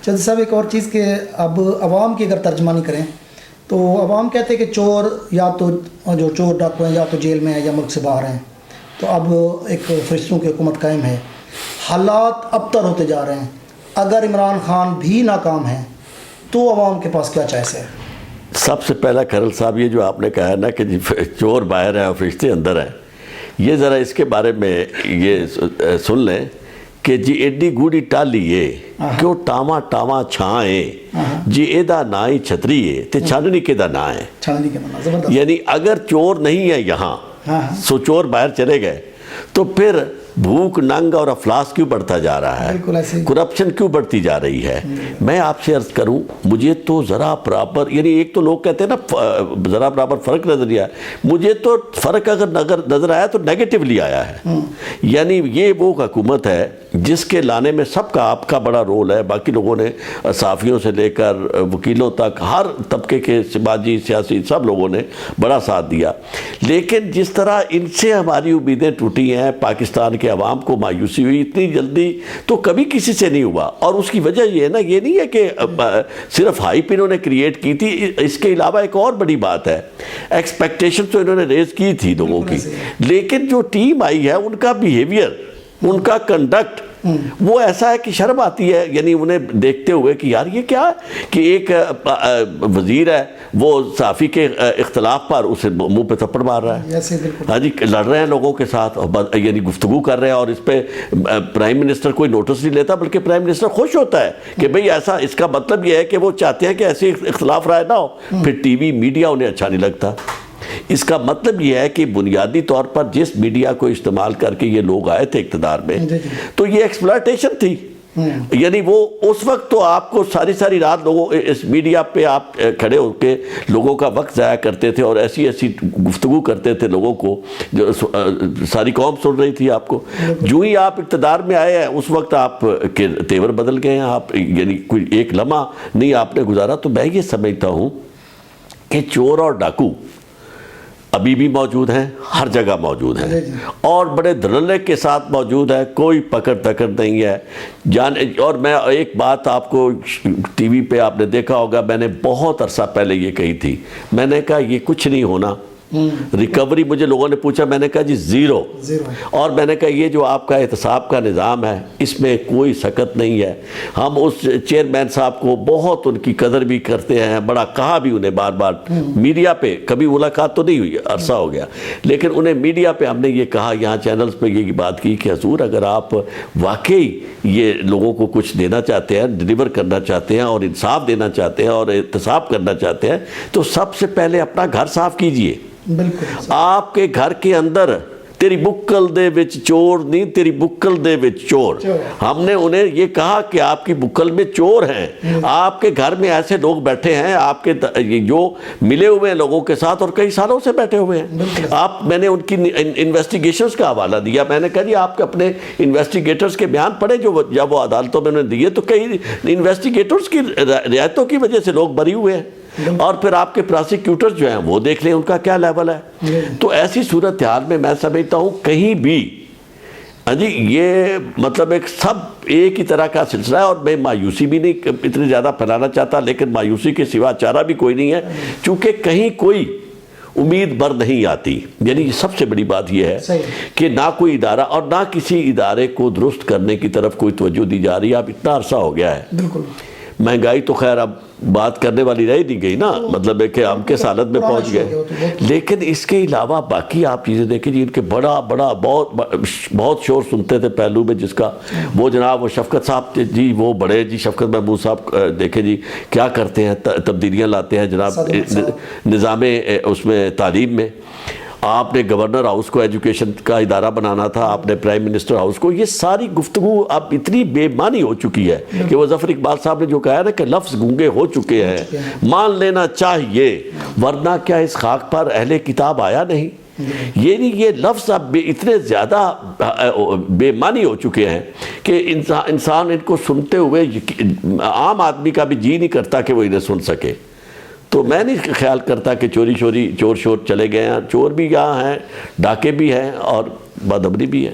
چودھری صاحب ایک اور چیز کہ اب عوام کی اگر ترجمانی کریں تو عوام کہتے ہیں کہ چور یا تو جو چور ڈاکو ہیں یا تو جیل میں ہیں یا ملک سے باہر ہیں، تو اب ایک فرشتوں کی حکومت قائم ہے، حالات ابتر ہوتے جا رہے ہیں، اگر عمران خان بھی ناکام ہیں تو عوام کے پاس کیا چائس ہے؟ سب سے پہلا کرل صاحب یہ جو آپ نے کہا نا کہ چور باہر ہیں اور فرشتے اندر ہیں، یہ ذرا اس کے بارے میں یہ سن لیں کہ جی ایڈی گوڑی ٹالیے کیوں ٹاما ٹاما چھائیں جی ایدہ نائی چھتریے تے چھاننی کے دا نائیں، یعنی اگر چور نہیں ہے یہاں سو چور باہر چلے گئے تو پھر بھوک ننگ اور افلاس کیوں بڑھتا جا رہا ہے، کرپشن کیوں بڑھتی جا رہی ہے؟ میں آپ سے عرض کروں، مجھے تو ذرا برابر، یعنی ایک تو لوگ کہتے ہیں نا ذرا برابر فرق نظر نہیں آیا، مجھے تو فرق اگر نظر آیا تو نیگیٹیولی آیا ہے۔ یعنی یہ وہ حکومت ہے جس کے لانے میں سب کا آپ کا بڑا رول ہے، باقی لوگوں نے صحافیوں سے لے کر وکیلوں تک ہر طبقے کے سماجی سیاسی سب لوگوں نے بڑا ساتھ دیا، لیکن جس طرح ان سے ہماری امیدیں ٹوٹی ہیں، پاکستان کے عوام کو مایوسی ہوئی اتنی جلدی تو کبھی کسی سے نہیں ہوا، اور اس کی وجہ یہ ہے نا، یہ نہیں ہے کہ صرف ہائپ انہوں نے کریٹ کی تھی، اس کے علاوہ ایک اور بڑی بات ہے، ایکسپیکٹیشن تو انہوں نے ریز کی تھی لوگوں کی، لیکن جو ٹیم آئی ہے ان کا بیہیویئر، ان کا کنڈکٹ وہ ایسا ہے کہ شرم آتی ہے، یعنی انہیں دیکھتے ہوئے کہ یار یہ کیا ہے کہ ایک وزیر ہے وہ صحافی کے اختلاف پر اسے منہ پہ تھپڑ مار رہا ہے، ہاں جی لڑ رہے ہیں لوگوں کے ساتھ، یعنی گفتگو کر رہے ہیں، اور اس پہ پرائم منسٹر کوئی نوٹس نہیں لیتا، بلکہ پرائم منسٹر خوش ہوتا ہے کہ بھئی ایسا، اس کا مطلب یہ ہے کہ وہ چاہتے ہیں کہ ایسی اختلاف رائے نہ ہو، پھر ٹی وی میڈیا انہیں اچھا نہیں لگتا۔ اس کا مطلب یہ ہے کہ بنیادی طور پر جس میڈیا کو استعمال کر کے یہ لوگ آئے تھے اقتدار میں تو یہ ایکسپلائٹیشن تھی، یعنی وہ اس وقت تو آپ کو ساری رات لوگوں اس میڈیا پہ آپ کھڑے ہو کے لوگوں کا وقت ضائع کرتے تھے اور ایسی گفتگو کرتے تھے لوگوں کو، جو ساری قوم سن رہی تھی آپ کو، جو ہی آپ اقتدار میں آئے ہیں اس وقت آپ کے تیور بدل گئے ہیں، آپ یعنی کوئی ایک لمحہ نہیں آپ نے گزارا۔ تو میں یہ سمجھتا ہوں کہ چور اور ڈاکو ابھی بھی موجود ہیں، ہر جگہ موجود ہیں، اور بڑے دھڑلے کے ساتھ موجود ہے، کوئی پکڑ تکڑ نہیں ہے۔ اور میں ایک بات آپ کو ٹی وی پہ آپ نے دیکھا ہوگا، میں نے بہت عرصہ پہلے یہ کہی تھی، میں نے کہا یہ کچھ نہیں ہونا، ریکوری مجھے لوگوں نے پوچھا، میں نے کہا جی زیرو، اور میں نے کہا یہ جو آپ کا احتساب کا نظام ہے اس میں کوئی سکت نہیں ہے۔ ہم اس چیئرمین صاحب کو بہت ان کی قدر بھی کرتے ہیں، بڑا کہا بھی انہیں بار بار میڈیا پہ، کبھی ملاقات تو نہیں ہوئی، عرصہ ہو گیا، لیکن انہیں میڈیا پہ ہم نے یہ کہا، یہاں چینلز پہ یہ بات کی کہ حضور اگر آپ واقعی یہ لوگوں کو کچھ دینا چاہتے ہیں، ڈیلیور کرنا چاہتے ہیں اور انصاف دینا چاہتے ہیں اور احتساب کرنا چاہتے ہیں تو سب سے پہلے اپنا گھر صاف کیجئے۔ آپ کے گھر کے اندر تیری بکل دے وچ چور نہیں، تیری بکل دے وچ چور۔ ہم نے انہیں یہ کہا کہ آپ کی بکل میں چور ہیں، آپ کے گھر میں ایسے لوگ بیٹھے ہیں آپ کے جو ملے ہوئے ہیں لوگوں کے ساتھ اور کئی سالوں سے بیٹھے ہوئے ہیں۔ میں نے ان کی انویسٹیگیشنز کا حوالہ دیا، میں نے کہا جی آپ اپنے انویسٹیگیٹرز کے بیان پڑھے جو جب وہ عدالتوں میں انہوں نے دیے، تو کئی انویسٹیگیٹرز کی رعایتوں کی وجہ سے لوگ بری ہوئے ہیں، اور پھر آپ کے پراسیکیوٹر جو ہیں وہ دیکھ لیں ان کا کیا لیول ہے۔ تو ایسی صورتحال میں میں سمجھتا ہوں کہیں بھی جی یہ مطلب ایک سب ایک ہی طرح کا سلسلہ ہے، اور میں مایوسی بھی نہیں اتنی زیادہ پھیلانا چاہتا، لیکن مایوسی کے سوا چارہ بھی کوئی نہیں ہے، چونکہ کہیں کوئی امید بر نہیں آتی۔ یعنی سب سے بڑی بات یہ ہے کہ نہ کوئی ادارہ اور نہ کسی ادارے کو درست کرنے کی طرف کوئی توجہ دی جا رہی ہے۔ اب اتنا عرصہ ہو گیا ہے، مہنگائی تو خیر اب بات کرنے والی رہ نہیں گئی نا، مطلب ہے کہ ہم کس حالت میں پہنچ گئے، لیکن اس کے علاوہ باقی آپ چیزیں دیکھیں جی، ان کے بہت شور سنتے تھے پہلو میں، جس کا وہ جناب وہ شفقت صاحب جی، وہ بڑے جی شفقت محمود صاحب دیکھیں جی کیا کرتے ہیں، تبدیلیاں لاتے ہیں جناب نظام اس میں تعلیم میں۔ آپ نے گورنر ہاؤس کو ایجوکیشن کا ادارہ بنانا تھا، آپ نے پرائم منسٹر ہاؤس کو، یہ ساری گفتگو اب اتنی بے معنی ہو چکی ہے کہ وہ ظفر اقبال صاحب نے جو کہا ہے نا کہ لفظ گونگے ہو چکے ہیں، مان لینا چاہیے، ورنہ کیا اس خاک پر اہل کتاب آیا نہیں؟ یہ نہیں، یہ لفظ اب اتنے زیادہ بے معنی ہو چکے ہیں کہ انسان ان کو سنتے ہوئے عام آدمی کا بھی جی نہیں کرتا کہ وہ انہیں سن سکے۔ تو میں نہیں خیال کرتا کہ چور شور چلے گئے ہیں، چور بھی یہاں ہیں، ڈاکے بھی ہیں اور بد امنی بھی ہے۔